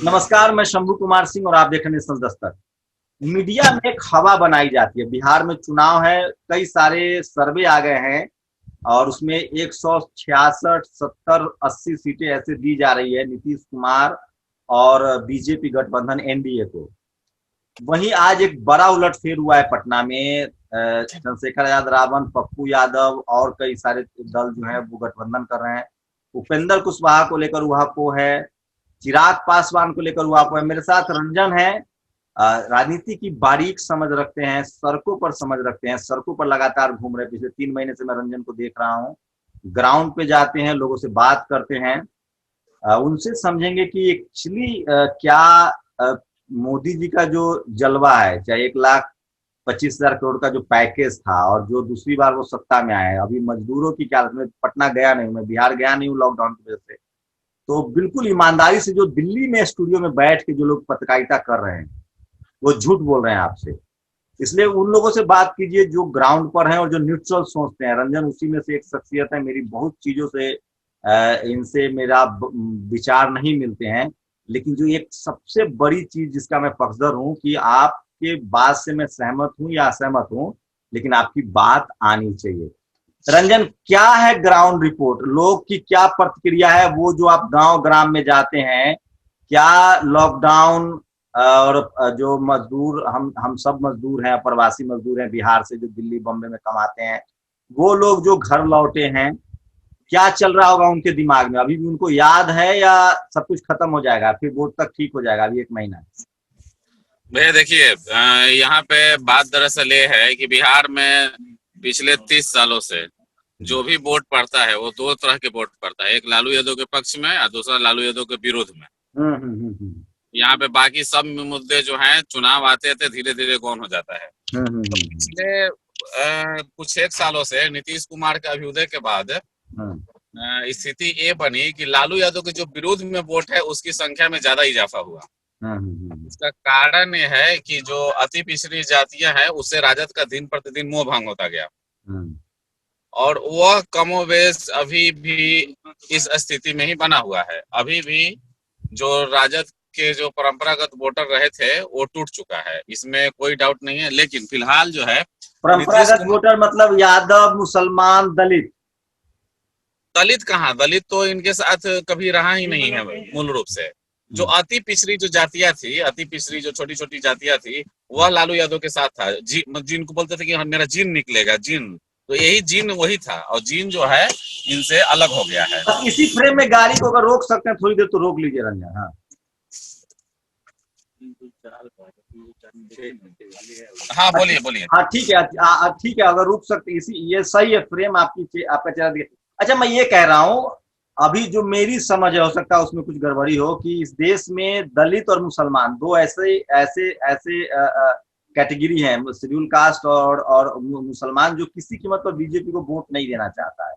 नमस्कार, मैं शंभू कुमार सिंह और आप देख रहे हैं नेशनल दस्तक। मीडिया में एक हवा बनाई जाती है। बिहार में चुनाव है, कई सारे सर्वे आ गए हैं और उसमें 166, 70, 80 सीटें ऐसे दी जा रही है नीतीश कुमार और बीजेपी गठबंधन एनडीए को। वहीं आज एक बड़ा उलटफेर हुआ है पटना में। चंद्रशेखर आजाद, रावण, पप्पू यादव और कई सारे दल जो है वो गठबंधन कर रहे हैं। उपेंद्र कुशवाहा को लेकर उहापोह है, चिराग पासवान को लेकर उहापोह है। मेरे साथ रंजन है, राजनीति की बारीक समझ रखते हैं, सड़कों पर समझ रखते हैं, सड़कों पर लगातार घूम रहे। पिछले 3 महीने से मैं रंजन को देख रहा हूँ। ग्राउंड पे जाते हैं, लोगों से बात करते हैं, उनसे समझेंगे कि एक्चुअली क्या मोदी जी का जो जलवा है, चाहे 1,25,000 करोड़ का जो पैकेज था और जो दूसरी बार वो सत्ता में आया है, अभी मजदूरों की क्या, मैं पटना गया नहीं, मैं बिहार गया नहीं हूँ लॉकडाउन की वजह से। तो बिल्कुल ईमानदारी से जो दिल्ली में स्टूडियो में बैठ के जो लोग पत्रकारिता कर रहे हैं वो झूठ बोल रहे हैं आपसे। इसलिए उन लोगों से बात कीजिए जो ग्राउंड पर हैं और जो न्यूट्रल सोचते हैं। रंजन उसी में से एक शख्सियत है। मेरी बहुत चीजों से इनसे मेरा विचार नहीं मिलते हैं, लेकिन जो एक सबसे बड़ी चीज जिसका मैं पक्षधर हूं कि आपके बात से मैं सहमत हूं या असहमत हूं, लेकिन आपकी बात आनी चाहिए। रंजन, क्या है ग्राउंड रिपोर्ट, लोग की क्या प्रतिक्रिया है? वो जो आप गांव ग्राम में जाते हैं, क्या लॉकडाउन और जो मजदूर, हम सब मजदूर हैं, प्रवासी मजदूर हैं बिहार से जो दिल्ली बम्बे में कमाते हैं, वो लोग जो घर लौटे हैं, क्या चल रहा होगा उनके दिमाग में? अभी भी उनको याद है या सब कुछ खत्म हो जाएगा फिर वोट तक ठीक हो जाएगा? अभी 1 महीना है। भैया देखिए, यहाँ पे बात दरअसल ये है कि बिहार में पिछले 30 सालों से जो भी वोट पड़ता है वो दो तरह के वोट पड़ता है। एक लालू यादव के पक्ष में और दूसरा लालू यादव के विरोध में। यहाँ पे बाकी सब मुद्दे जो हैं, चुनाव आते थे धीरे धीरे गौन हो जाता है। तो पिछले कुछ एक सालों से नीतीश कुमार के अभ्युदय के बाद स्थिति ये बनी कि लालू यादव के जो विरोध में वोट है उसकी संख्या में ज्यादा इजाफा हुआ। इसका कारण ये है कि जो अति पिछड़ी जातियां हैं उससे राजद का दिन प्रतिदिन मोह भंग होता गया और वह कमोबेश अभी भी इस स्थिति में ही बना हुआ है। अभी भी जो राजद के जो परंपरागत वोटर रहे थे वो टूट चुका है, इसमें कोई डाउट नहीं है। लेकिन फिलहाल जो है परंपरागत वोटर मतलब यादव, मुसलमान, दलित? दलित कहाँ, दलित तो इनके साथ कभी रहा ही नहीं है। मूल रूप से जो अति पिछड़ी जो जातियां थी, अति पिछड़ी जो छोटी छोटी जातियां थी, वह लालू यादव के साथ था। जिनको बोलते थे कि मेरा जीन निकलेगा, जीन, तो यही जीन वही था और जीन जो है इनसे अलग हो गया है। अब इसी फ्रेम में गाड़ी को अगर रोक सकते हैं थोड़ी देर तो रोक लीजिए रंजन। हाँ हाँ, बोलिए बोलिए। हाँ, ठीक है, ठीक है, अगर रुक सकते इसी, ये सही है फ्रेम आपका चेहरा दिखे। अच्छा, मैं ये कह रहा हूँ, अभी जो मेरी समझ है, हो सकता है उसमें कुछ गड़बड़ी हो, कि इस देश में दलित और मुसलमान दो ऐसे ऐसे ऐसे कैटेगरी हैं, शेड्यूल कास्ट और मुसलमान, जो किसी कीमत पर बीजेपी को वोट नहीं देना चाहता है।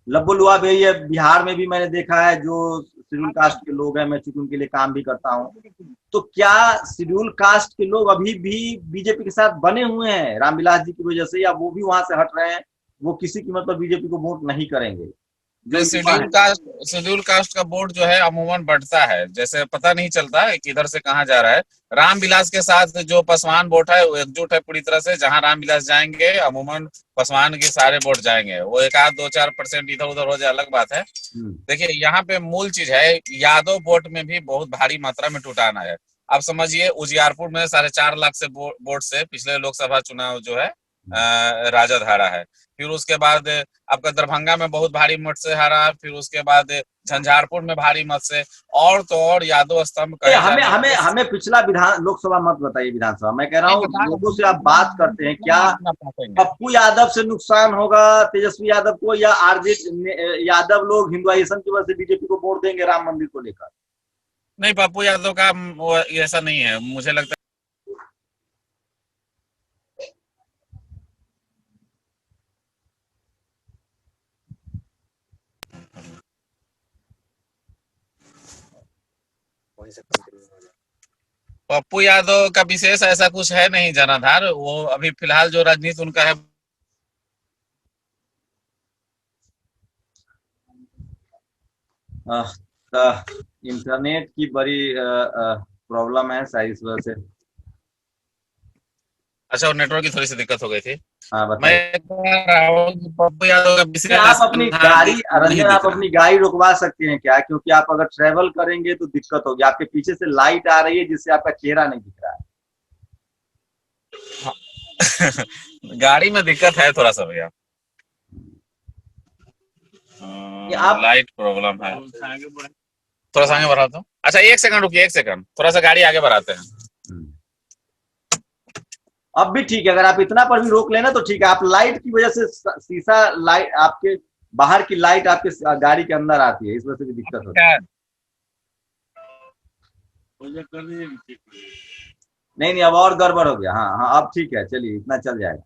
लब्बुलुआ भी है, बिहार में भी मैंने देखा है जो शेड्यूल कास्ट के लोग हैं, मैं चूंकि उनके लिए काम भी करता हूँ। तो क्या शेड्यूल कास्ट के लोग अभी भी बीजेपी के साथ बने हुए हैं रामविलास जी की वजह से, या वो भी वहां से हट रहे हैं, वो किसी कीमत पर बीजेपी को वोट नहीं करेंगे? जो शेड्यूल कास्ट का वोट जो है अमूमन बढ़ता है, जैसे पता नहीं चलता है कि इधर से कहाँ जा रहा है। रामविलास के साथ जो पासवान वोट है वो एकजुट है पूरी तरह से। जहां रामविलास जाएंगे अमूमन पासवान के सारे वोट जाएंगे। वो एक आध 2-4% इधर उधर हो जाए अलग बात है। देखिए, यहाँ पे मूल चीज है, यादव वोट में भी बहुत भारी मात्रा में टूटाना है। आप समझिए, उजियारपुर में 4.5 लाख से वोट से पिछले लोकसभा चुनाव जो है राजद हारा है। फिर उसके बाद आपका दरभंगा में बहुत भारी मत से हारा। फिर उसके बाद झंझारपुर में भारी मत से। और तो और यादव स्तंभ कहे हमें जाने हमें हमें पिछला लोकसभा मत बताइए, विधानसभा। मैं कह रहा हूँ लोगों से आप बात करते हैं, क्या पप्पू यादव से नुकसान होगा तेजस्वी यादव को, या आरजे यादव लोग हिंदुआइजेशन की वजह से बीजेपी को वोट देंगे राम मंदिर को लेकर? नहीं, पप्पू यादव का ऐसा नहीं है, मुझे लगता है। पप्पू यादव का विशेष ऐसा कुछ है नहीं जनाधार। वो अभी फिलहाल जो राजनीति उनका है। इंटरनेट की बड़ी प्रॉब्लम है शायद इस वजह से। अच्छा, और नेटवर्क की थोड़ी सी दिक्कत हो गई थी। हाँ मैं बताइए। कह रहा हूँ कि पप्पू यादव का नहीं, पिछले आप अपनी गाड़ी, नहीं रंजन आप दिख रहा अपनी गाड़ी रुकवा सकते हैं क्या? क्योंकि आप अगर ट्रेवल करेंगे तो दिक्कत होगी, आपके पीछे से लाइट आ रही है जिससे आपका चेहरा नहीं दिख रहा है। है। गाड़ी में दिक्कत है थोड़ा सा भैया, ये आप लाइट प्रॉब्लम है। थोड़ा सा आगे बढ़ाता हूँ। अच्छा, 1 सेकंड रुकिए, 1 सेकंड, थोड़ा सा गाड़ी आगे बढ़ाते हैं। अब भी ठीक है, अगर आप इतना पर भी रोक लेना तो ठीक है। आप लाइट की वजह से शीशा लाइट आपके बाहर की लाइट आपके गाड़ी के अंदर आती है, इस वजह से भी दिक्कत होती है। नहीं नहीं, अब और गड़बड़ हो गया। हाँ हाँ, अब ठीक है, चलिए इतना चल जाएगा।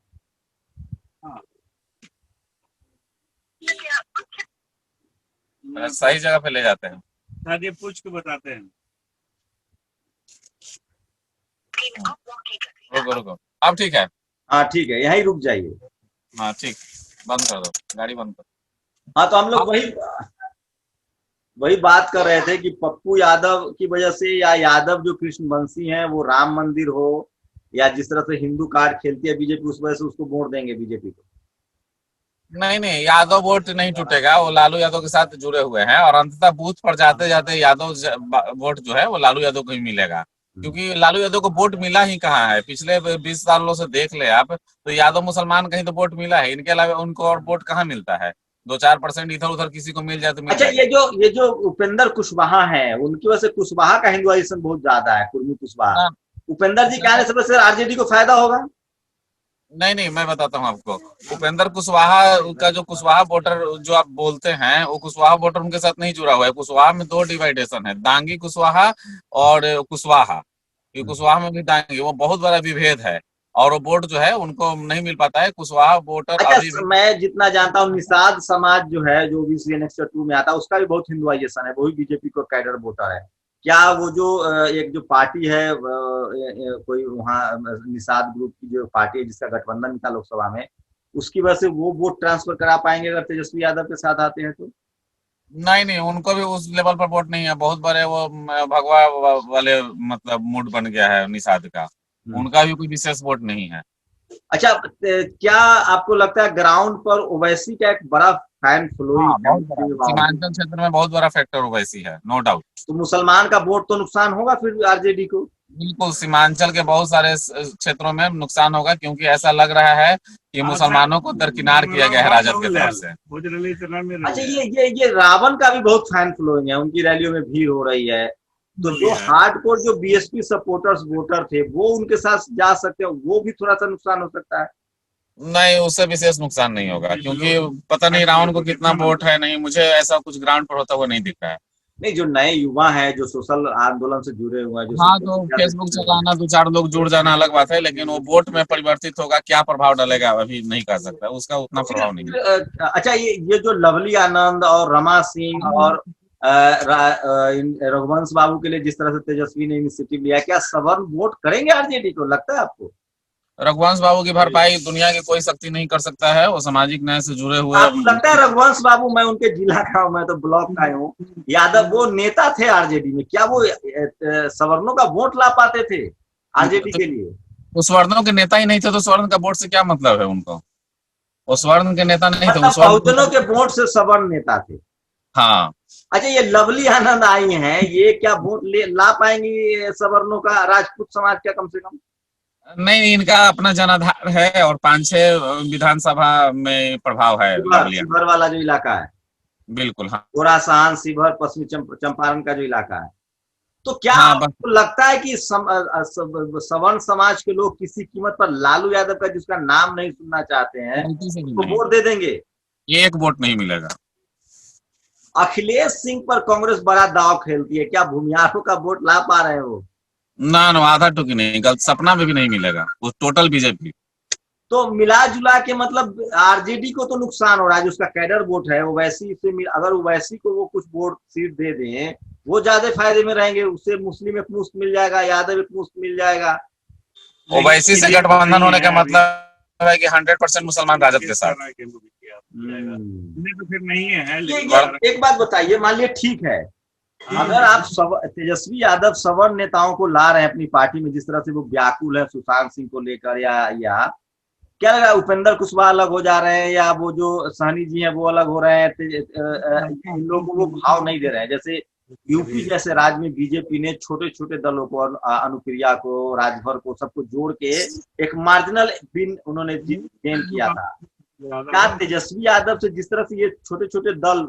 सही जगह पे ले जाते हैं। शायद पूछ के बताते हैं। रुको रुको, अब ठीक है। हाँ ठीक है, यहीं रुक जाइए। हाँ ठीक, बंद कर दो, गाड़ी बंद कर। हाँ, तो हम लोग वही बात कर रहे थे कि पप्पू यादव की वजह से, या यादव जो कृष्णवंशी हैं वो राम मंदिर हो, या जिस तरह से हिंदू कार्ड खेलती है बीजेपी, उस वजह से उसको वोट देंगे बीजेपी को। नहीं नहीं, यादव वोट नहीं टूटेगा, वो लालू यादव के साथ जुड़े हुए हैं, और अंततः बूथ पर जाते जाते यादव वोट जो है वो लालू यादव को ही मिलेगा। क्योंकि लालू यादव को वोट मिला ही कहाँ है, पिछले 20 सालों से देख ले आप, तो यादव मुसलमान कहीं तो वोट मिला है, इनके अलावा उनको और वोट कहाँ मिलता है? 2-4% इधर उधर किसी को मिल जाए तो मिल अच्छा, जाए। ये जो उपेंद्र कुशवाहा हैं, उनकी वजह से कुशवाहा का हिंदुआइजेशन बहुत ज्यादा है, कुर्मी कुशवाहा। उपेंद्र जी के आने से वैसे आरजेडी को फायदा होगा। नहीं नहीं, मैं बताता हूँ आपको। उपेंद्र कुशवाहा का जो कुशवाहा वोटर जो आप बोलते हैं, वो कुशवाहा वोटर उनके साथ नहीं जुड़ा हुआ है। कुशवाहा में 2 डिवाइडेशन है, दांगी कुशवाहा और कुशवाहा। ये कुशवाहा में भी दांगी, वो बहुत बड़ा विभेद है, और वो वोट जो है उनको नहीं मिल पाता है। कुशवाहा वोटर अभी अच्छा, भी मैं जितना जानता हूँ निषाद समाज जो है, जो ओबीसी एनेक्सर 2 में आता है, उसका भी बहुत हिंदुआइजेशन है, वो भी बीजेपी को कैडर वोटर है। क्या वो जो एक जो पार्टी है, कोई वहाँ निषाद ग्रुप की जो पार्टी है जिसका गठबंधन था लोकसभा में, उसकी वजह से वो वोट ट्रांसफर करा पाएंगे अगर तेजस्वी यादव के साथ आते हैं तो? नहीं नहीं, उनको भी उस लेवल पर वोट नहीं है। बहुत बड़े वो भगवा वाले मतलब मूड बन गया है निषाद का, उनका भी कोई विशेष वोट नहीं है। अच्छा, क्या आपको लगता है ग्राउंड पर ओवैसी का एक बड़ा फैन फॉलोइंग है? बहुत बड़ा सीमांचल क्षेत्र में बहुत बड़ा फैक्टर ओवैसी है, नो डाउट। तो मुसलमान का वोट तो नुकसान होगा फिर आरजेडी को। बिल्कुल, सीमांचल के बहुत सारे क्षेत्रों में नुकसान होगा, क्योंकि ऐसा लग रहा है कि मुसलमानों को दरकिनार किया गया है राजद की तरफ से। अच्छा, ये रावण का भी बहुत फैन फॉलोइंग है, उनकी रैलियों में भीड़ हो रही है। तो जो हार्डकोर जो बीएसपी सपोर्टर्स वोटर थे वो उनके साथ जा सकते हैं, वो भी थोड़ा सा नुकसान हो सकता है। नहीं, उससे विशेष नुकसान नहीं होगा, क्योंकि पता नहीं रावण को कितना वोट है, नहीं मुझे ऐसा कुछ ग्राउंड पर होता हुआ नहीं दिख रहा है। नहीं, जो नए युवा हैं जो सोशल आंदोलन से जुड़े हुए हैं, जो हाँ, तो फेसबुक चलाना, 2-4 लोग जुड़ जाना अलग बात है, लेकिन वो वोट में परिवर्तित होगा, क्या प्रभाव डालेगा अभी नहीं कह सकता, उसका उतना प्रभाव नहीं है। अच्छा, ये जो लवली आनंद और रमा सिंह और रघुवंश बाबू के लिए जिस तरह से तेजस्वी ने इनिशिएटिव लिया, क्या सवर्ण वोट करेंगे आरजेडी को, लगता है आपको? रघुवंश बाबू की भरपाई दुनिया की कोई शक्ति नहीं कर सकता है, वो सामाजिक न्याय से जुड़े हुए। आपको लगता है रघुवंश बाबू, मैं उनके जिला का हूं, मैं तो ब्लॉक का हूँ, यादव वो नेता थे आरजेडी में, क्या वो सवर्णों का वोट ला पाते थे आरजेडी के लिए? वो स्वर्णों के नेता ही नहीं थे, तो स्वर्ण का वोट से क्या मतलब है उनको? वो स्वर्ण के नेता नहीं थे, मतलब बहुजनों के वोट से सवर्ण नेता थे। हाँ। अच्छा, ये लवली आनंद आई हैं, ये क्या वोट ला पाएंगी सवर्णों का, राजपूत समाज का कम से कम? नहीं, इनका अपना जनाधार है, और 5-6 विधानसभा में प्रभाव है। शिवहर वाला जो इलाका है, बिल्कुल। हाँ, गोरासान, शिवहर, पश्चिमी चंपारण का जो इलाका है, तो क्या हाँ, आपको लगता है कि सवर्ण समाज के लोग किसी कीमत पर लालू यादव का, जिसका नाम नहीं सुनना चाहते हैं, तो वोट दे देंगे? एक वोट नहीं मिलेगा। अखिलेश सिंह पर कांग्रेस बड़ा दाव खेलती है, क्या भूमिहारों का वोट ला पा रहे हो? ना, आधा टुकी नहीं, गलत सपना में भी नहीं मिलेगा, वो टोटल बीजेपी। तो मिला जुला के मतलब आरजेडी को तो नुकसान हो रहा है, जो उसका कैडर वोट है ओवैसी से, अगर ओवैसी को वो कुछ वोट सीट दे दें, वो ज्यादा फायदे में रहेंगे, उससे मुस्लिम एक मुश्त मिल जाएगा, यादव एक मुश्त मिल जाएगा। ओवैसी से गठबंधन होने का मतलब है कि 100% मुसलमान राजद के साथ। तो फिर नहीं है। एक बात बताइए, मान लिया ठीक है, अगर आप तेजस्वी यादव सवर्ण नेताओं को ला रहे हैं अपनी पार्टी में, जिस तरह से वो व्याकुल है सुशांत सिंह को लेकर, या क्या लगा उपेंद्र कुशवाहा अलग हो जा रहे हैं, या वो जो सहनी जी हैं वो अलग हो रहे हैं, इन लोगों को वो भाव नहीं दे रहे हैं। जैसे यूपी जैसे राज्य में बीजेपी ने छोटे छोटे दलों को, अनुप्रिया को, राजभर को, सबको जोड़ के एक मार्जिनल विन उन्होंने गेन किया था। क्या तेजस्वी यादव से जिस तरह से ये छोटे छोटे दल,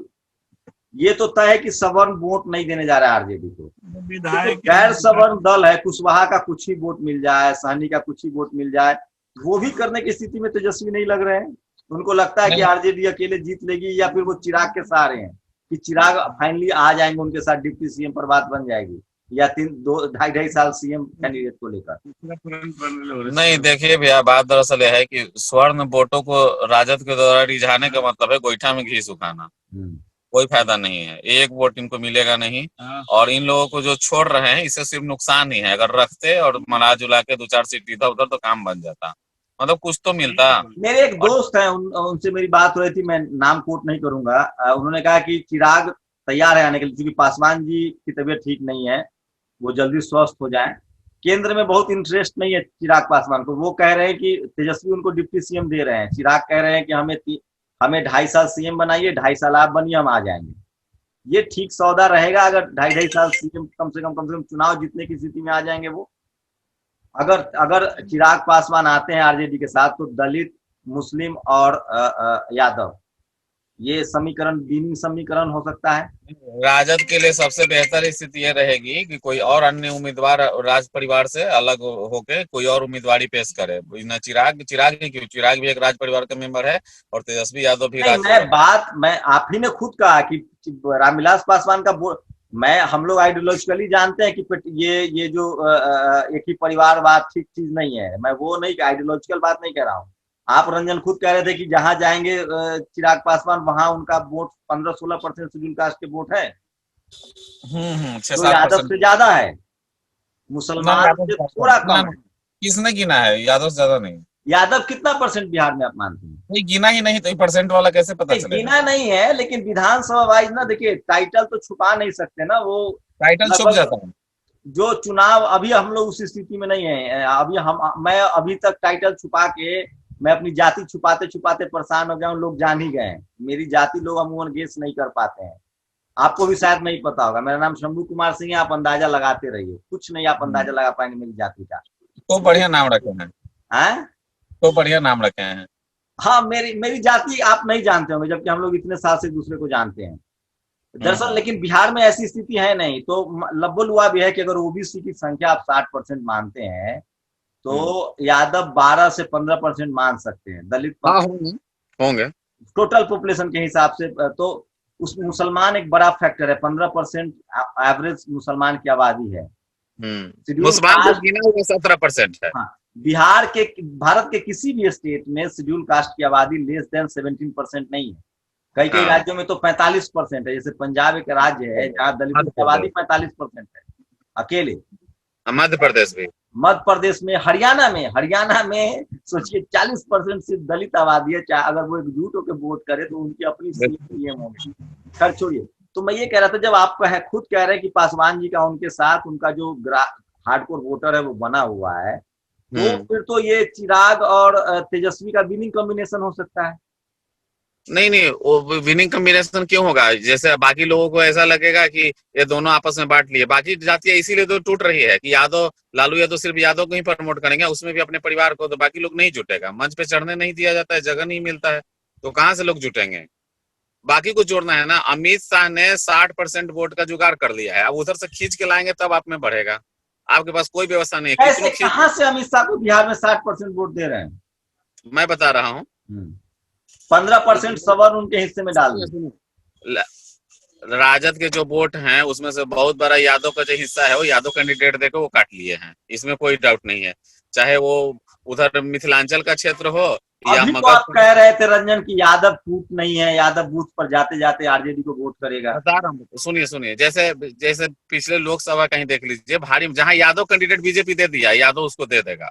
ये तो तय है कि सवर्ण वोट नहीं देने जा रहा है आरजेडी को। विधायक गैर सवर्ण दल है, कुशवाहा का कुछ ही वोट मिल जाए, सहनी का कुछ ही वोट मिल जाए, वो भी करने की स्थिति में तेजस्वी नहीं लग रहे हैं। उनको लगता है कि आरजेडी अकेले जीत लेगी, या फिर वो चिराग के सहारे हैं कि चिराग फाइनली आ जाएंगे उनके साथ, डिप्टी सीएम पर बात बन जाएगी, या 2-2.5 साल सीएम कैंडिडेट को लेकर। नहीं देखिए भैया, बात दरअसल यह है कि स्वर्ण वोटों को राजद के द्वारा रिझाने का मतलब है गोईठा में घी सुखाना। कोई फायदा नहीं है, एक वोट इनको मिलेगा नहीं। और इन लोगों को जो छोड़ रहे हैं इससे सिर्फ नुकसान ही है। अगर रखते और मना जुला के 2-4 सीट इधर उधर तो काम बन जाता, मतलब कुछ तो मिलता। मेरे एक दोस्त हैं, उनसे मेरी बात हो रही थी, मैं नाम कोट नहीं करूंगा। उन्होंने कहा कि चिराग तैयार है आने के लिए, क्योंकि पासवान जी की तबीयत ठीक नहीं है, वो जल्दी स्वस्थ हो जाए। केंद्र में बहुत इंटरेस्ट नहीं है चिराग पासवान को। वो कह रहे हैं कि तेजस्वी उनको डिप्टी सीएम दे रहे हैं, चिराग कह रहे हैं कि हमें 2.5 साल सीएम बनाइए, 2.5 साल आप बनिए, हम आ जाएंगे। ये ठीक सौदा रहेगा अगर 2.5 साल सीएम कम से कम चुनाव जीतने की स्थिति में आ जाएंगे वो। अगर चिराग पासवान आते हैं आरजेडी के साथ, तो दलित, मुस्लिम और यादव, ये समीकरण विनिंग समीकरण हो सकता है। राजद के लिए सबसे बेहतर स्थिति ये रहेगी कि कोई और अन्य उम्मीदवार राज परिवार से अलग होके कोई और उम्मीदवारी पेश करे। न चिराग नहीं, क्यों, चिराग भी एक राज परिवार का मेंबर है और तेजस्वी यादव भी मैं आप ही ने खुद कहा कि रामविलास पासवान का हम लोग आइडियोलॉजिकली जानते हैं कि ये जो एक ही परिवारवाद ठीक चीज नहीं है। मैं वो नहीं, आइडियोलॉजिकल बात नहीं कह रहा हूँ। आप रंजन खुद कह रहे थे कि जहां जाएंगे चिराग पासवान, वहां उनका वोट 15-16% शेड्यूल कास्ट के वोट है, तो यादव से ज्यादा है, मुसलमान से थोड़ा कम है। किसने गिना है? यादव से ज्यादा नहीं। यादव कितना परसेंट बिहार में आप मानते हैं? नहीं गिना ही नहीं, तो परसेंट वाला कैसे पता चलेगा? गिना नहीं है, लेकिन विधानसभा वाइज ना, देखिए टाइटल तो छुपा नहीं सकते ना, वो टाइटल छुप जाता है। जो चुनाव, अभी हम लोग उस स्थिति में नहीं है। मैं अभी तक टाइटल छुपा के, मैं अपनी जाति छुपाते छुपाते परेशान हो गया हूँ। लोग जान ही गए हैं मेरी जाति, लोग अमूमन गेस नहीं कर पाते हैं। आपको भी शायद नहीं पता होगा, मेरा नाम शंभू कुमार सिंह है। आप अंदाजा लगाते रहिए, कुछ नहीं आप अंदाजा लगा पाएंगे मेरी जाति का। तो बढ़िया नाम रखे हैं, तो बढ़िया नाम रखे हैं। हाँ, मेरी जाति आप नहीं जानते होंगे, जबकि हम लोग इतने साल से दूसरे को जानते हैं दरअसल। लेकिन बिहार में ऐसी स्थिति है नहीं। तो लब्बुल हुआ भी है कि अगर ओबीसी की संख्या आप 60% मानते हैं, तो यादव 12 से 15% मान सकते हैं, दलित होंगे टोटल पॉपुलेशन के हिसाब से। तो उसमें मुसलमान एक बड़ा फैक्टर है, 15% एवरेज मुसलमान की आबादी है। मुसलमान 17% है। हाँ, भारत के किसी भी स्टेट में शेड्यूल कास्ट की आबादी लेस देन 17% नहीं है। कई राज्यों में तो 45% है। जैसे पंजाब एक राज्य है जहाँ दलितों की आबादी 45% है अकेले। मध्य प्रदेश भी, मध्य प्रदेश में, हरियाणा में सोचिए 40% सिर्फ दलित आबादी है। चाहे अगर वो एकजुट होकर वोट करे तो उनकी अपनी सीएम होगी। खैर छोड़िए। तो मैं ये कह रहा था, जब आप खुद कह रहे हैं कि पासवान जी का उनके साथ उनका जो हार्डकोर वोटर है वो बना हुआ है, तो फिर तो ये चिराग और तेजस्वी का विनिंग कॉम्बिनेशन हो सकता है। नहीं, वो विनिंग कॉम्बिनेशन क्यों होगा? जैसे बाकी लोगों को ऐसा लगेगा कि ये दोनों आपस में बांट लिए। बाकी जातियां इसीलिए तो टूट रही है कि लालू यादव सिर्फ यादव को ही प्रमोट करेंगे, उसमें भी अपने परिवार को, तो बाकी लोग नहीं जुटेगा। मंच पे चढ़ने नहीं दिया जाता है, जगह नहीं मिलता है, तो कहाँ से लोग जुटेंगे? बाकी को जोड़ना है ना। अमित शाह ने 60% वोट का जुगाड़ कर लिया है, अब उधर से खींच के लाएंगे तब आप में बढ़ेगा। आपके पास कोई व्यवस्था नहीं है। कहाँ से अमित शाह को बिहार में 60% वोट दे रहे हैं? मैं बता रहा हूँ, 15% सवर्ण उनके हिस्से में डाल दिए। राजद के जो वोट हैं उसमें से बहुत बड़ा यादव का जो हिस्सा है वो यादव कैंडिडेट देकर वो काट लिए हैं, इसमें कोई डाउट नहीं है। चाहे वो उधर मिथिलांचल का क्षेत्र हो या अभी तो आप कह रहे थे रंजन की यादव टूट नहीं है, यादव बूथ पर जाते जाते आरजेडी को वोट करेगा। बता रहा हूँ, सुनिए। जैसे पिछले लोकसभा कहीं देख लीजिए, भारी जहां यादव कैंडिडेट बीजेपी दे दिया, यादव उसको दे देगा।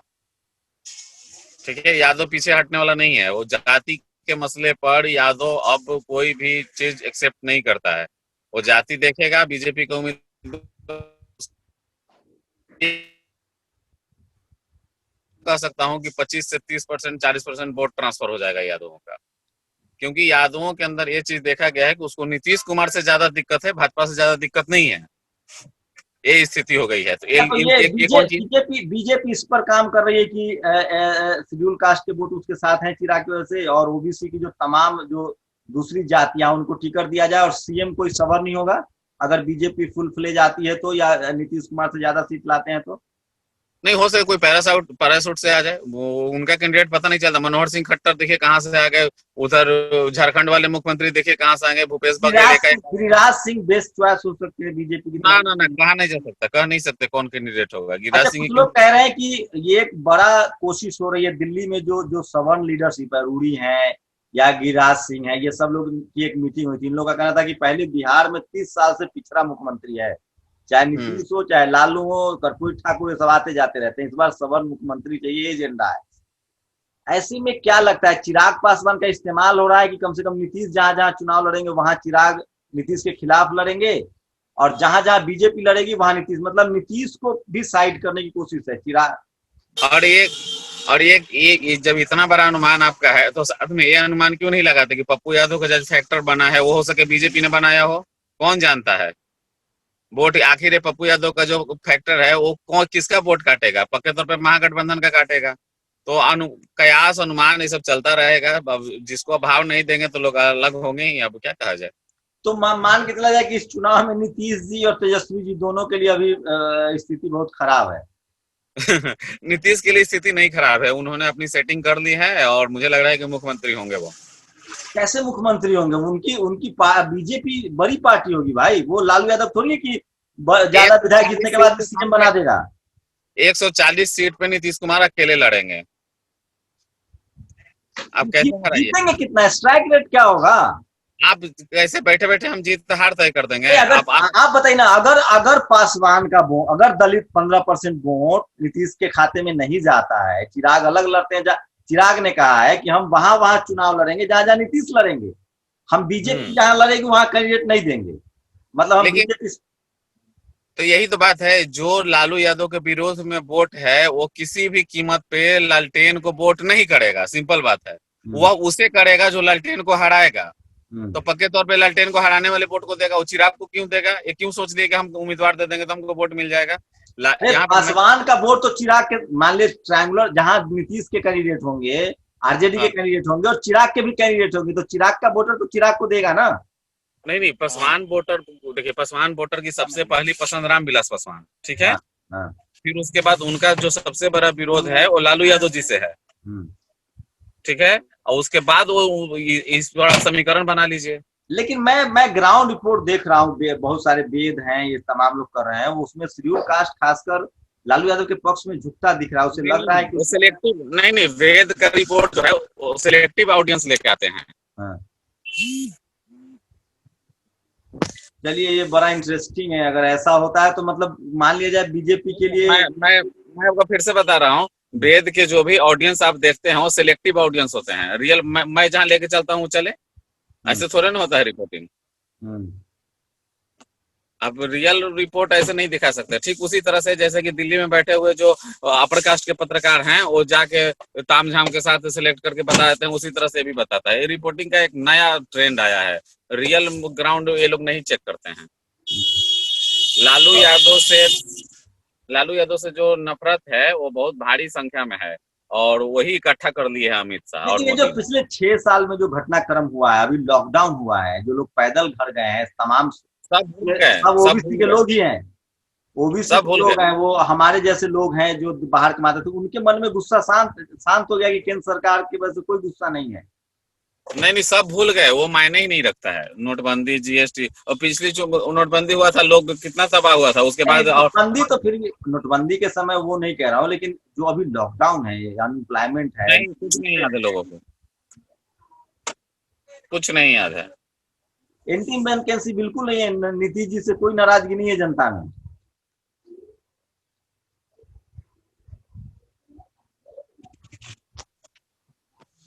ठीक है, यादव पीछे हटने वाला नहीं है। वो जाति के मसले पर यादव अब कोई भी चीज एक्सेप्ट नहीं करता है। वो जाति देखेगा, बीजेपी को कह सकता हूं कि 25 से 30%, 40% वोट ट्रांसफर हो जाएगा यादवों का, क्योंकि यादवों के अंदर ये चीज देखा गया है कि उसको नीतीश कुमार से ज्यादा दिक्कत है, भाजपा से ज्यादा दिक्कत नहीं है। ये स्थिति हो गई है। तो तो ये ये कौन चीज? बीजेपी बीजेपी इस पर काम कर रही है कि शेड्यूल कास्ट के वोट उसके साथ हैं चिराग की वजह से, और ओबीसी की जो तमाम जो दूसरी जातियां उनको टिकट दिया जाए और सीएम कोई सबर नहीं होगा अगर बीजेपी फुल फ्लेज आती है तो, या नीतीश कुमार से ज्यादा सीट लाते हैं तो। नहीं हो सके कोई पैरासूट से आ जाए, वो उनका कैंडिडेट पता नहीं चलता। मनोहर सिंह खट्टर देखिए कहाँ से आ गए, उधर झारखंड वाले मुख्यमंत्री देखिए कहाँ से आ गए, भूपेश बघेल का। गिरिराज सिंह बेस्ट चॉइस हो सकते हैं बीजेपी की ना तरफ। ना ना, कहा नहीं जा सकता, कह नहीं सकते कौन कैंडिडेट होगा। गिरिराज अच्छा, सिंह कुछ लोग कह रहे हैं कि ये एक बड़ा कोशिश हो रही है दिल्ली में, जो जो सवर्ण लीडरशिप है, रूडी है या गिरिराज सिंह है, ये सब लोग की एक मीटिंग हुई थी। इन लोगों का कहना था कि पहले बिहार में 30 साल से पिछड़ा मुख्यमंत्री है, चाहे नीतीश हो चाहे लालू हो, कर्पूरी ठाकुर, ये सब आते जाते रहते हैं, इस बार सवर्ण मुख्यमंत्री चाहिए, एजेंडा है। ऐसे में क्या लगता है, चिराग पासवान का इस्तेमाल हो रहा है कि कम से कम नीतीश जहां जहां चुनाव लड़ेंगे वहां चिराग नीतीश के खिलाफ लड़ेंगे, और जहां जहां बीजेपी लड़ेगी वहां नीतीश, मतलब नीतीश को भी साइड करने की कोशिश है चिराग। और ये जब इतना बड़ा अनुमान आपका है तो साथ में ये अनुमान क्यों नहीं लगाते कि पप्पू यादव का जो फैक्टर बना है वो हो सके बीजेपी ने बनाया हो? कौन जानता है? वोट आखिर पप्पू यादव का जो फैक्टर है वो कौन किसका वोट काटेगा? पक्के तौर पे महागठबंधन का काटेगा। तो कयास अनुमान ये सब चलता रहेगा। जिसको भाव नहीं देंगे तो लोग अलग होंगे ही। अब क्या कहा जाए। तो मान के चला जाए कि इस चुनाव में नीतीश जी और तेजस्वी जी दोनों के लिए अभी स्थिति बहुत खराब है। नीतीश के लिए स्थिति नहीं खराब है, उन्होंने अपनी सेटिंग कर ली है और मुझे लग रहा है कि मुख्यमंत्री होंगे वो। कैसे मुख्यमंत्री होंगे? उनकी उनकी बीजेपी बड़ी पार्टी होगी भाई, वो लालू यादव थोड़ी है कि ज्यादा विधायक जीतने के बाद सीएम बना देगा। 140 सीट पे नीतीश कुमार अकेले लड़ेंगे। आप कैसे हराइए? जीतेंगे कितना? स्ट्राइक रेट क्या होगा? आप कैसे बैठे बैठे हम जीत हार तय कर देंगे? अगर आप बताइए ना, अगर अगर पासवान का वोट, अगर दलित 15% वोट नीतीश के खाते में नहीं जाता है, चिराग अलग लड़ते हैं, चिराग ने कहा है कि हम वहां वहां चुनाव लड़ेंगे जहां जहां नीतीश लड़ेंगे, हम बीजेपी जहां लड़ेगी वहां कैंडिडेट नहीं देंगे, मतलब हम बीजेपी। तो यही तो बात है, जो लालू यादव के विरोध में वोट है वो किसी भी कीमत पे लालटेन को वोट नहीं करेगा। सिंपल बात है, वह उसे करेगा जो लालटेन को हराएगा। तो पक्के तौर पे लालटेन को हराने वाले वोट को देगा। वो चिराग को क्यों देगा? ये क्यों सोच लिया कि हम उम्मीदवार दे देंगे तो हमको वोट मिल जाएगा? यहाँ पासवान का वोट तो चिराग के, मान ली ट्रायंगुलर जहां नीतीश के कैंडिडेट होंगे, आरजेडी के कैंडिडेट होंगे और चिराग के भी कैंडिडेट होंगे, तो चिराग का वोटर तो चिराग को देगा ना। नहीं, पासवान वोटर देखिए, पासवान वोटर की सबसे पहली पसंद रामविलास पासवान, ठीक है। फिर उसके बाद उनका जो सबसे बड़ा विरोध है वो लालू यादव जी से है, ठीक है। और उसके बाद वो इस बड़ा समीकरण बना लीजिए। लेकिन मैं ग्राउंड रिपोर्ट देख रहा हूँ, बहुत सारे वेद हैं, ये तमाम लोग कर रहे हैं, वो उसमें शेड्यूल कास्ट खासकर लालू यादव के पक्ष में झुकता दिख रहा है। उसे लग रहा है कि सिलेक्टिव नहीं, वेद का रिपोर्ट जो है वो सिलेक्टिव ऑडियंस लेके आते हैं। चलिए, ये बड़ा इंटरेस्टिंग है। अगर ऐसा होता है तो मतलब मान लिया जाए बीजेपी के लिए, मैं आपको फिर से बता रहा हूँ, वेद के जो भी ऑडियंस आप देखते हैं वो सिलेक्टिव ऑडियंस होते हैं। रियल मैं जहाँ लेके चलता हूँ चले, ऐसे थोड़े ना होता है रिपोर्टिंग। अब रियल रिपोर्ट ऐसे नहीं दिखा सकते। ठीक उसी तरह से जैसे कि दिल्ली में बैठे हुए जो अपर कास्ट के पत्रकार हैं वो जाके तामझाम के साथ सिलेक्ट करके बता देते हैं, उसी तरह से भी बताता है। ये रिपोर्टिंग का एक नया ट्रेंड आया है। रियल ग्राउंड ये लोग नहीं चेक करते हैं। लालू यादव से जो नफरत है वो बहुत भारी संख्या में है और वही इकट्ठा कर लिए है अमित शाह। और ये जो पिछले 6 साल में जो घटनाक्रम हुआ है, अभी लॉकडाउन हुआ है, जो लोग पैदल घर गए हैं, तमाम सब भूल गए, सब ओबीसी के लोग ही हैं, ओबीसी के लोग हैं, वो हमारे जैसे लोग हैं जो बाहर कमाते थे, उनके मन में गुस्सा शांत हो गया कि केंद्र सरकार की वजह से कोई गुस्सा नहीं है। नहीं, सब भूल गए, वो मायने ही नहीं रखता है। नोटबंदी, जीएसटी, और पिछली जो नोटबंदी हुआ था, लोग कितना तबाह हुआ था उसके बाद। नोटबंदी तो फिर भी, नोटबंदी के समय वो नहीं कह रहा हूँ, लेकिन जो अभी लॉकडाउन है, अनएम्प्लॉयमेंट है, नहीं, कुछ नहीं याद है लोगों को, कुछ नहीं याद है। एंटी वैकेंसी बिल्कुल नहीं है, नीतीश जी से कोई नाराजगी नहीं है जनता में।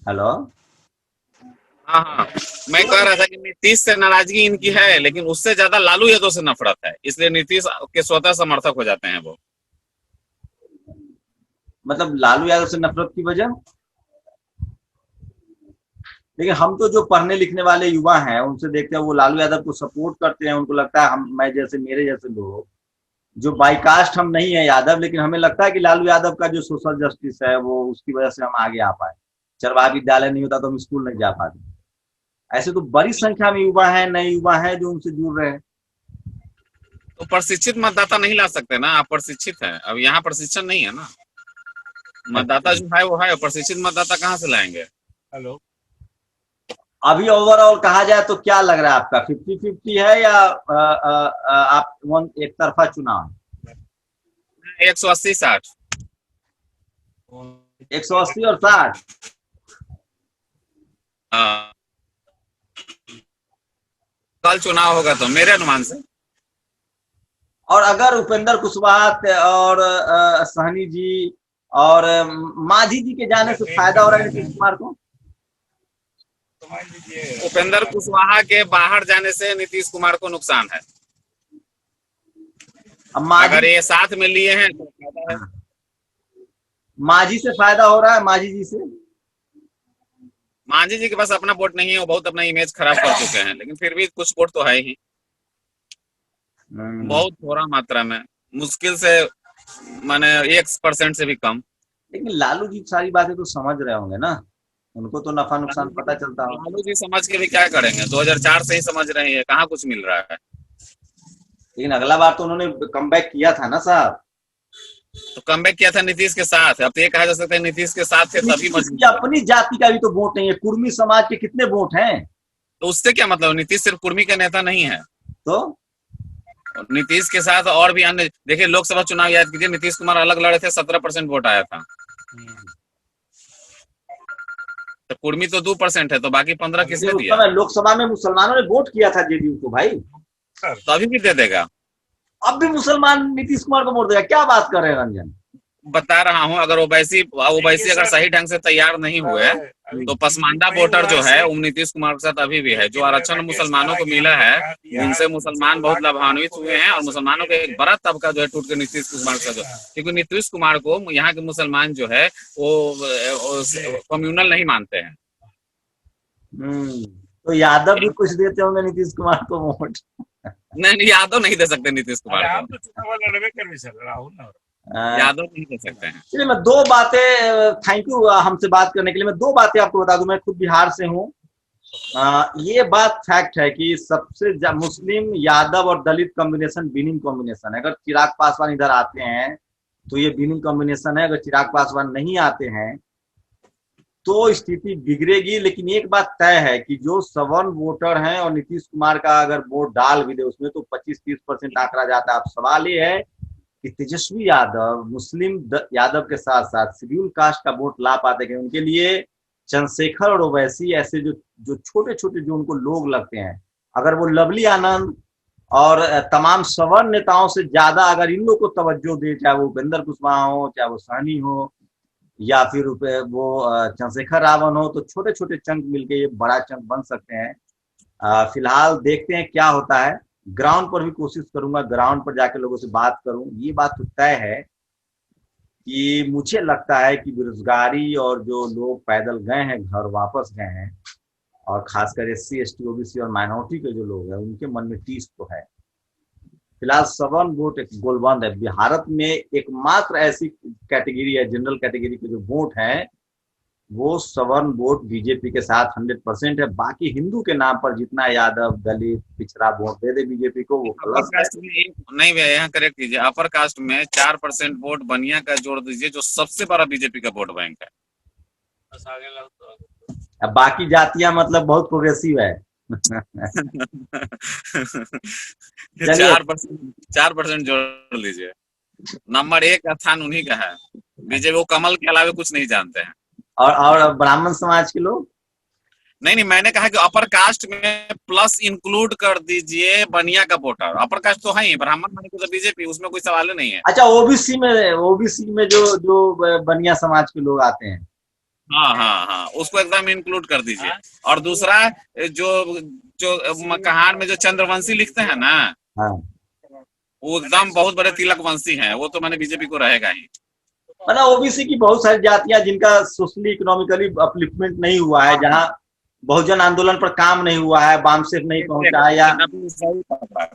हेलो। हाँ हाँ, मैं कह रहा था कि नीतीश से नाराजगी इनकी है, लेकिन उससे ज्यादा लालू यादव से नफरत है, इसलिए नीतीश के स्वतः समर्थक हो जाते हैं वो। मतलब लालू यादव से नफरत की वजह। लेकिन हम तो जो पढ़ने लिखने वाले युवा हैं उनसे देखते हैं वो लालू यादव को सपोर्ट करते हैं। उनको लगता है हम मैं जैसे मेरे जैसे लोग जो बाईकास्ट हम नहीं है यादव, लेकिन हमें लगता है कि लालू यादव का जो सोशल जस्टिस है वो उसकी वजह से हम आगे आ पाए। चरवाहा विद्यालय नहीं होता तो हम स्कूल नहीं जा पाते। ऐसे तो बड़ी संख्या में युवा है, नए युवा है जो उनसे जुड़ रहे हैं। तो प्रशिक्षित मतदाता नहीं ला सकते ना, आप प्रशिक्षित हैं, अब यहाँ प्रशिक्षण नहीं है ना। मतदाता जो है वो है, प्रशिक्षित मतदाता कहाँ से लाएंगे। हेलो, अभी ओवरऑल कहा जाए तो क्या लग रहा है आपका 50-50 है या आप एक तरफा चुनाव? 180-60। 180 और 60। कल चुनाव होगा तो मेरे अनुमान से। और अगर उपेंद्र कुशवाहा और सहनी जी और मांझी जी के जाने से फायदा हो रहा है नीतीश कुमार को? उपेंद्र कुशवाहा के बाहर जाने से नीतीश कुमार को नुकसान है। अगर ये साथ में लिए हैं तो फायदा है। मांझी से फायदा हो रहा है, मांझी जी से। मांझी जी के पास अपना वोट नहीं है, वो बहुत अपना इमेज खराब कर चुके हैं, लेकिन फिर भी कुछ वोट तो है ही, बहुत थोड़ा मात्रा में, मुश्किल से माने 1% से भी कम। लेकिन लालू जी सारी बातें तो समझ रहे होंगे ना, उनको तो नफा नुकसान पता चलता होगा। लालू जी समझ के भी क्या करेंगे, 2004 से ही समझ रहे हैं, कहाँ कुछ मिल रहा है। लेकिन अगला बार तो उन्होंने कमबैक किया था ना साहब। तो कमबैक किया था नीतीश के साथ, अब तो ये कहा जा सकता है नीतीश के साथ थे तभी मजबूत। अपनी जाति का भी तो वोट नहीं है, कुर्मी समाज के कितने वोट हैं? तो उससे क्या मतलब, नीतीश सिर्फ कुर्मी का नेता नहीं है, तो नीतीश के साथ और भी अन्य, देखिए लोकसभा चुनाव याद कीजिए, नीतीश कुमार अलग लड़े थे, 17% वोट आया था। तो कुर्मी तो 2% है, तो बाकी 15 किसने दिया? लोकसभा में मुसलमानों ने वोट किया था जेडीयू को भाई, तो अभी भी दे देगा। अब भी मुसलमान नीतीश कुमार को वोट देगा? क्या बात कर रहे हैं रंजन? बता रहा हूं, अगर ओवैसी अगर सही ढंग से तैयार नहीं हुए तो पसमानदा वोटर जो है वो नीतीश कुमार के साथ अभी भी है। जो आरक्षण मुसलमानों को मिला है उनसे मुसलमान बहुत लाभान्वित हुए हैं, और मुसलमानों का एक बड़ा तबका जो है टूट के नीतीश कुमार का जो, क्योंकि नीतीश कुमार को यहाँ के मुसलमान जो है वो कम्युनल नहीं मानते हैं। तो यादव भी कुछ देते होंगे नीतीश कुमार को वोट? नहीं, यादव नहीं दे सकते नीतीश कुमार को, यादव नहीं दे सकते हैं। चलिए मैं दो बातें, थैंक यू हमसे बात करने के लिए। मैं दो बातें आपको बता दूं, मैं खुद बिहार से हूँ। ये बात फैक्ट है कि सबसे मुस्लिम, यादव और दलित कॉम्बिनेशन विनिंग कॉम्बिनेशन है। अगर चिराग पासवान इधर आते हैं तो ये विनिंग कॉम्बिनेशन है, अगर चिराग पासवान नहीं आते हैं तो स्थिति बिगड़ेगी। लेकिन एक बात तय है कि जो सवर्ण वोटर हैं और नीतीश कुमार का अगर वोट डाल भी दे उसमें तो 25-30% आंकड़ा जाता है। अब सवाल ये है कि तेजस्वी यादव मुस्लिम यादव के साथ साथ शेड्यूल कास्ट का वोट ला पाते हैं? उनके लिए चंद्रशेखर और ओवैसी ऐसे जो छोटे छोटे जो उनको लोग लगते हैं, अगर वो लवली आनंद और तमाम सवर्ण नेताओं से ज्यादा अगर इन लोग को तवज्जो दे, चाहे वो उपेंद्र कुशवाहा हो, चाहे वो सहनी हो, या फिर वो चंद्रशेखर रावण हो, तो छोटे छोटे चंक मिलके ये बड़ा चंक बन सकते हैं। फिलहाल देखते हैं क्या होता है। ग्राउंड पर भी कोशिश करूंगा, ग्राउंड पर जाके लोगों से बात करूं। ये बात तो तय है कि मुझे लगता है कि बेरोजगारी और जो लोग पैदल गए हैं घर वापस गए हैं, और खासकर SC ST OBC और माइनॉरिटी के जो लोग हैं उनके मन में टीस तो है। फिलहाल सवर्ण वोट एक गोलबंद है। भारत में एकमात्र ऐसी कैटेगरी है, जनरल कैटेगरी के जो वोट है वो सवर्ण वोट बीजेपी के साथ 100% है। बाकी हिंदू के नाम पर जितना यादव, दलित, पिछड़ा वोट दे दे बीजेपी को, वो प्लस नहीं भैया, यहाँ करेक्ट कीजिए, अपर कास्ट में 4% वोट बनिया का जोड़ दीजिए, जो सबसे बड़ा बीजेपी का वोट बैंक है। अब बाकी जातियां मतलब बहुत प्रोग्रेसिव है। 4% जोड़ लीजिए, नंबर 1 का स्थान उन्हीं का है। बीजेपी वो कमल के अलावा कुछ नहीं जानते हैं। और ब्राह्मण समाज के लोग नहीं, मैंने कहा कि अपर कास्ट में प्लस इंक्लूड कर दीजिए बनिया का वोटर। अपर कास्ट तो है ही, ब्राह्मण बनी तो बीजेपी, उसमें कोई सवाल नहीं है। अच्छा, ओबीसी में जो बनिया समाज के लोग आते हैं, हाँ हाँ हाँ, उसको एकदम इंक्लूड कर दीजिए। और दूसरा जो जो कहान में जो चंद्रवंशी लिखते हैं ना, हाँ, वो एकदम बहुत बड़े तिलक वंशी हैं, वो तो मैंने बीजेपी को रहेगा ही। मतलब ओबीसी की बहुत सारी जातियां जिनका सोशली इकोनॉमिकली अपलिफ्टमेंट नहीं हुआ है, जहाँ बहुजन आंदोलन पर काम नहीं हुआ है, बामसेफ नहीं पहुंचा है, या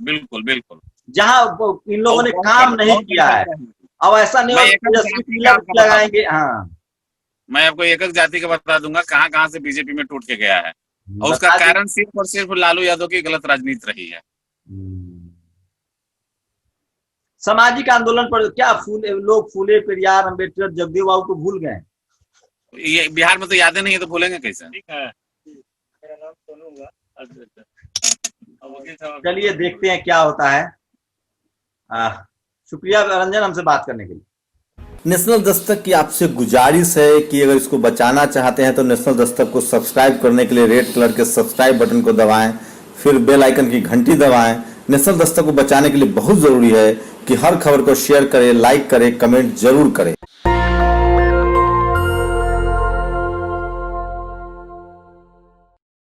बिल्कुल बिल्कुल, जहाँ इन लोगों ने काम नहीं किया है। अब ऐसा नहीं होगा तेजस्वी तिलक लगाएंगे। हाँ, मैं आपको एक एक जाति का बता दूंगा कहाँ कहाँ से बीजेपी में टूट के गया है, और उसका कारण सिर्फ और सिर्फ लालू यादव की गलत राजनीति रही है। सामाजिक आंदोलन पर क्या लोग फूले, पेरियार, अम्बेडकर, जगदेव बाबू को भूल गए। ये बिहार में तो यादें नहीं है तो भूलेंगे कैसे। ठीक है, मेरा नाम सोनू हुआ। चलिए देखते हैं क्या होता है। शुक्रिया रंजन हमसे बात करने के लिए। नेशनल दस्तक की आपसे गुजारिश है कि अगर इसको बचाना चाहते हैं तो नेशनल दस्तक को सब्सक्राइब करने के लिए रेड कलर के सब्सक्राइब बटन को दबाएं, फिर बेल आइकन की घंटी दबाएं। नेशनल दस्तक को बचाने के लिए बहुत जरूरी है कि हर खबर को शेयर करें, लाइक करें, कमेंट जरूर करें।